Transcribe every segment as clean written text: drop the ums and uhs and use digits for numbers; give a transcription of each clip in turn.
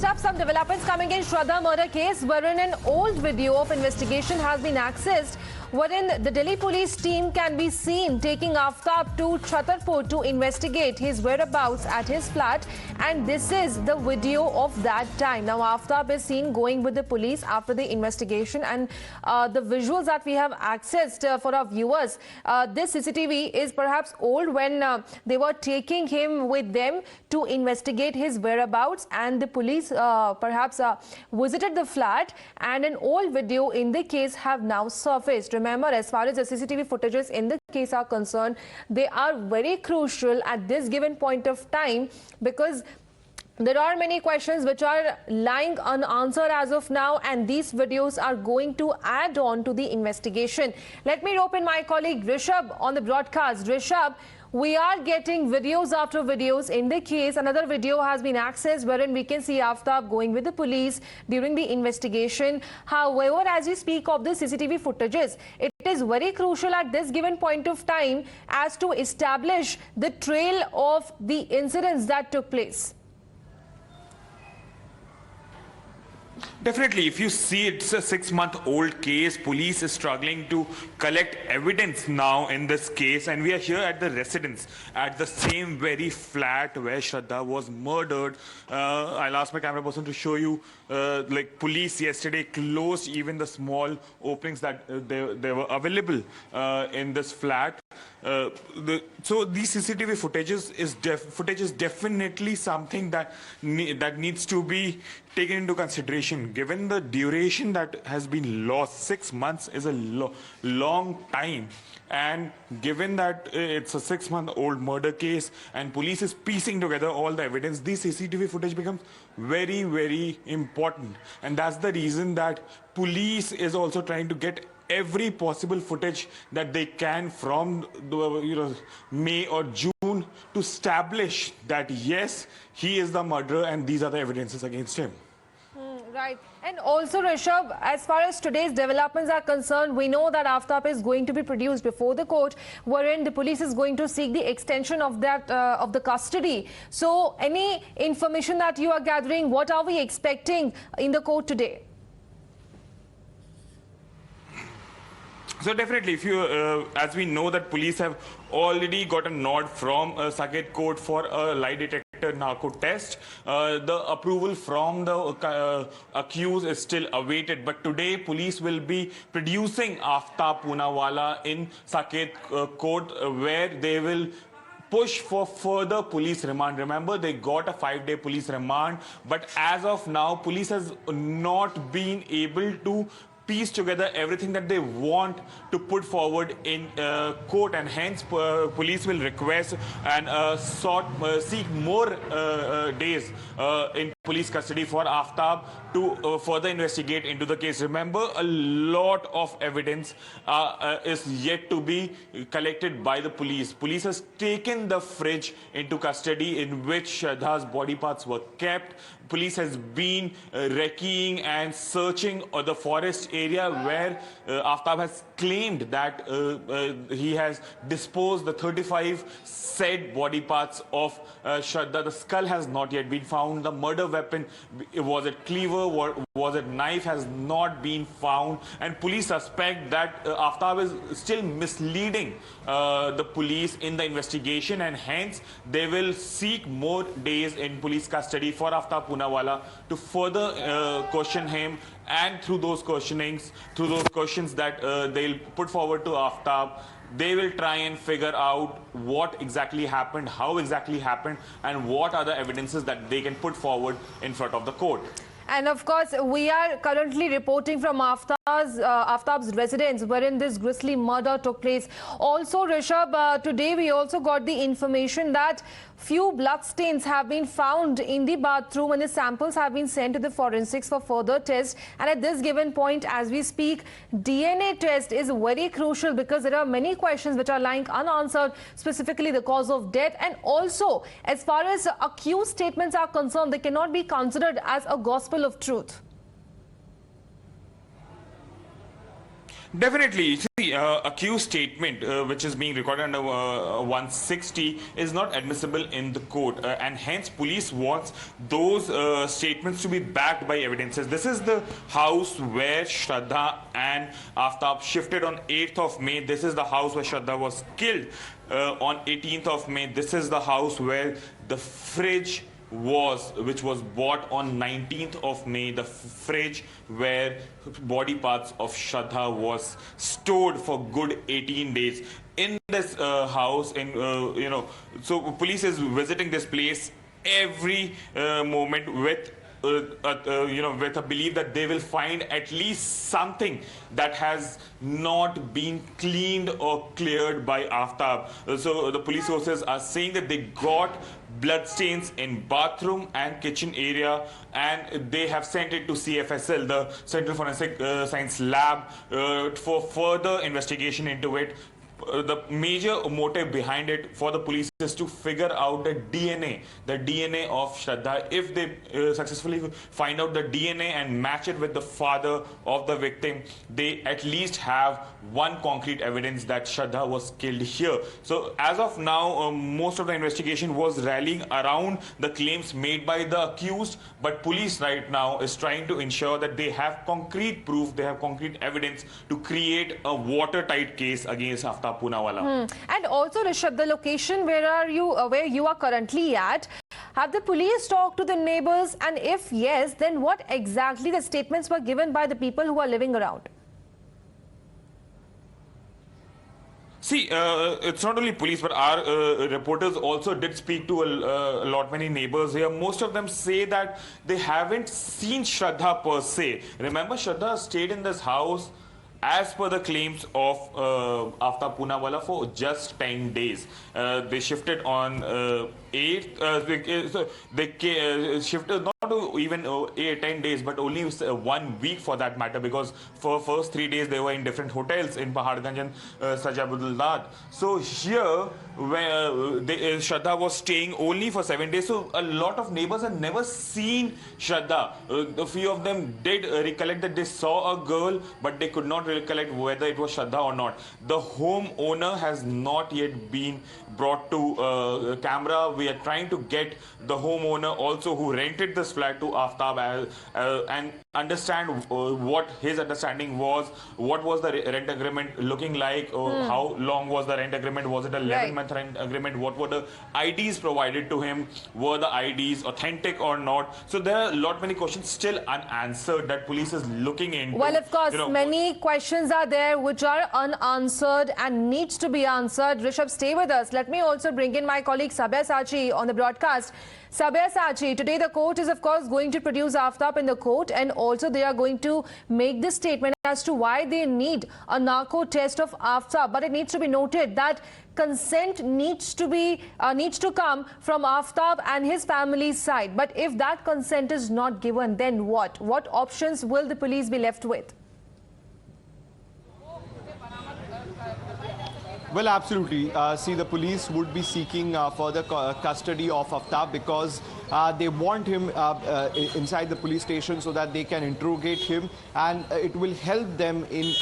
First up, some developments coming in Shraddha murder case wherein an old video of investigation has been accessed wherein the Delhi police team can be seen taking Aftab to Chattarpur to investigate his whereabouts at his flat, and this is the video of that time. Now Aftab is seen going with the police after the investigation, and the visuals that we have accessed for our viewers, this CCTV is perhaps old when they were taking him with them to investigate his whereabouts, and the police perhaps visited the flat, and an old video in the case have now surfaced. Remember, as far as the CCTV footages in the case are concerned, they are very crucial at this given point of time because there are many questions which are lying unanswered as of now, and these videos are going to add on to the investigation. Let me rope in my colleague Rishabh on the broadcast. Rishabh, we are getting videos after videos in the case. Another video has been accessed wherein we can see Aftab going with the police during the investigation. However, as we speak of the CCTV footages, it is very crucial at this given point of time as to establish the trail of the incidents that took place. Definitely, if you see it's a 6-month-old case, police is struggling to collect evidence now in this case, and we are here at the residence at the same very flat where Shraddha was murdered. I'll ask my camera person to show you, like police yesterday closed even the small openings that they were available in this flat. So these CCTV footage is definitely something that needs to be taken into consideration. Given the duration that has been lost, 6 months is a long time, and given that it's a 6-month-old murder case and police is piecing together all the evidence, this CCTV footage becomes very, very important, and that's the reason that police is also trying to get every possible footage that they can from May or June to establish that yes, he is the murderer and these are the evidences against him. Right. And also, Rishabh, as far as today's developments are concerned, we know that Aftab is going to be produced before the court, wherein the police is going to seek the extension of that of the custody. So, any information that you are gathering, what are we expecting in the court today? So definitely, if you, as we know that police have already got a nod from Circuit Court for a lie detector narco test. The approval from the accused is still awaited, but today police will be producing Aftab Poonawalla in Circuit Court, where they will push for further police remand. Remember, they got a 5-day police remand, but as of now, police has not been able to piece together everything that they want to put forward in court, and hence police will request and seek more days in police custody for Aftab to further investigate into the case. Remember, a lot of evidence is yet to be collected by the police. Police has taken the fridge into custody in which Shraddha's body parts were kept. Police has been recceing and searching the forest area where Aftab has claimed that he has disposed the 35 said body parts of Shraddha. The skull has not yet been found. The murder weapon, was it cleaver, was it knife, has not been found. And police suspect that Aftab is still misleading the police in the investigation, and hence they will seek more days in police custody for Aftab Poonawalla to further question him, and through those questions that they'll put forward to Aftab, they will try and figure out what exactly happened, how exactly happened, and what are the evidences that they can put forward in front of the court. And of course, we are currently reporting from Aftab's residence wherein this grisly murder took place. Also, Rishabh, today we also got the information that few bloodstains have been found in the bathroom, and the samples have been sent to the forensics for further tests. And at this given point, as we speak, DNA test is very crucial because there are many questions which are lying unanswered, specifically the cause of death. And also, as far as accused statements are concerned, they cannot be considered as a gospel of truth. Definitely. See, accused statement, which is being recorded under 160, is not admissible in the court, and hence police wants those statements to be backed by evidences. This is the house where Shraddha and Aftab shifted on 8th of May. This is the house where Shraddha was killed on 18th of May. This is the house where the fridge which was bought on 19th of May, the fridge where body parts of Shraddha was stored for good 18 days. In this house, so police is visiting this place every moment with with a belief that they will find at least something that has not been cleaned or cleared by Aftab. So the police sources are saying that they got bloodstains in bathroom and kitchen area, and they have sent it to CFSL, the Central Forensic Science Lab, for further investigation into it. The major motive behind it for the police is to figure out the DNA of Shraddha. If they successfully find out the DNA and match it with the father of the victim, they at least have one concrete evidence that Shraddha was killed here. So as of now, most of the investigation was rallying around the claims made by the accused, but police right now is trying to ensure that they have concrete proof, they have concrete evidence to create a watertight case against Aftab Poonawalla. And also, Rishabh, the location where you are currently at, have the police talked to the neighbors, and if yes, then what exactly the statements were given by the people who are living around? See, it's not only police, but our reporters also did speak to a lot many neighbors here. Most of them say that they haven't seen Shraddha per se. Remember, Shraddha stayed in this house as per the claims of Aftab Poonawalla for just 10 days. They shifted on 8th. They shifted not to even 10 days, but only 1 week for that matter, because for first 3 days they were in different hotels in Paharganj and Sajabudulad. So here, where Shraddha was staying only for 7 days, so a lot of neighbors have never seen Shraddha. A few of them did recollect that they saw a girl, but they could not recollect whether it was Shraddha or not. The home owner has not yet been brought to camera. We are trying to get the homeowner also who rented this flat to Aftab and understand what his understanding was, what was the rent agreement looking like, how long was the rent agreement, was it a 11-month rent agreement, what were the IDs provided to him, were the IDs authentic or not. So there are a lot many questions still unanswered that police is looking into. Well, of course, many questions are there which are unanswered and needs to be answered. Rishabh, stay with us. Let me also bring in my colleague Sabya Sachi on the broadcast. Sabya Sachi, today the court is of course going to produce Aftab in the court, and also they are going to make this statement as to why they need a narco test of Aftab. But it needs to be noted that consent needs to come from Aftab and his family's side. But if that consent is not given, then what? What options will the police be left with? Well, absolutely. See, the police would be seeking further custody of Aftab because they want him inside the police station so that they can interrogate him, and it will help them in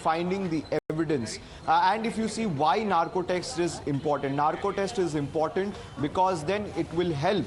finding the evidence. And if you see why narco test is important, because then it will help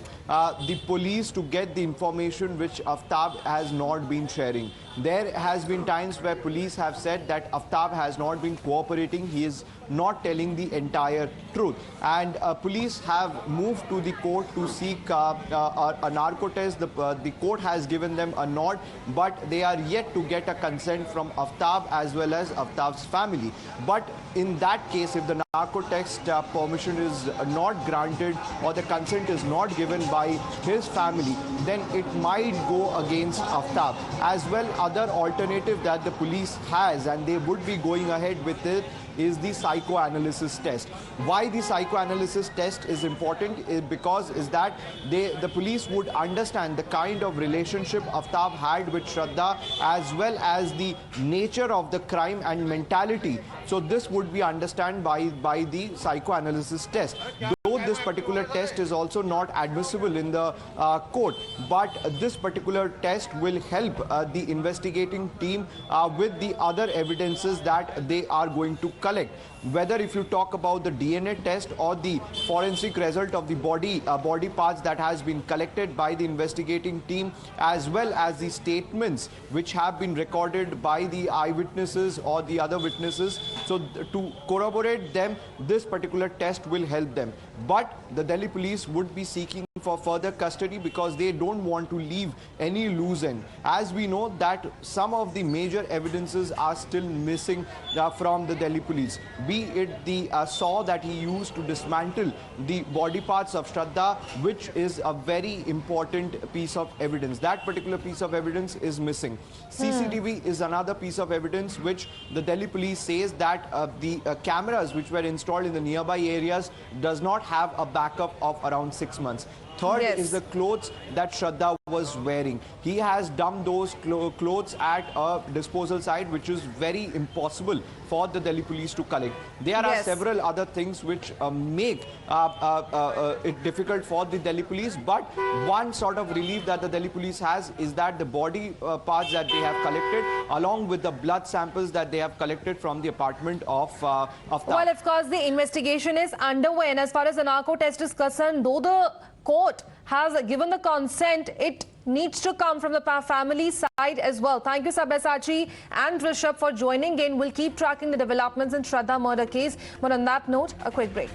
the police to get the information which Aftab has not been sharing. There has been times where police have said that Aftab has not been cooperating, he is not telling the entire truth, and police have moved to the court to seek a narco test. The court has given them a nod, but they are yet to get a consent from Aftab as well as Aftab's family. But in that case, if the narco test permission is not granted or the consent is not given by his family, then it might go against Aftab. As well, other alternative that the police has, and they would be going ahead with it, is the psychoanalysis test. Why the psychoanalysis test is important is because the police would understand the kind of relationship Aftab had with Shraddha as well as the nature of the crime and mentality. So this would be understood by the psychoanalysis test. though this particular test is also not admissible in the court, but this particular test will help the investigating team with the other evidences that they are going to collect. Whether if you talk about the DNA test or the forensic result of the body parts that has been collected by the investigating team, as well as the statements which have been recorded by the eyewitnesses or the other witnesses. So to corroborate them, this particular test will help them. But the Delhi police would be seeking for further custody because they don't want to leave any loose end. As we know that some of the major evidences are still missing from the Delhi police. Be it the saw that he used to dismantle the body parts of Shraddha, which is a very important piece of evidence. That particular piece of evidence is missing. CCTV is another piece of evidence which the Delhi police says that the cameras which were installed in the nearby areas does not have a backup of around 6 months. Third is the clothes that Shraddha was wearing. He has dumped those clothes at a disposal site, which is very impossible for the Delhi police to collect. There are several other things which make it difficult for the Delhi police, but one sort of relief that the Delhi police has is that the body parts that they have collected, along with the blood samples that they have collected from the apartment of Aftab. Well, of course, the investigation is underway, and as far as the narco test is concerned, though the court has given the consent, it needs to come from the family side as well. Thank you, Sabyasachi and Rishabh, for joining in. We'll keep tracking the developments in Shraddha murder case. But on that note, a quick break.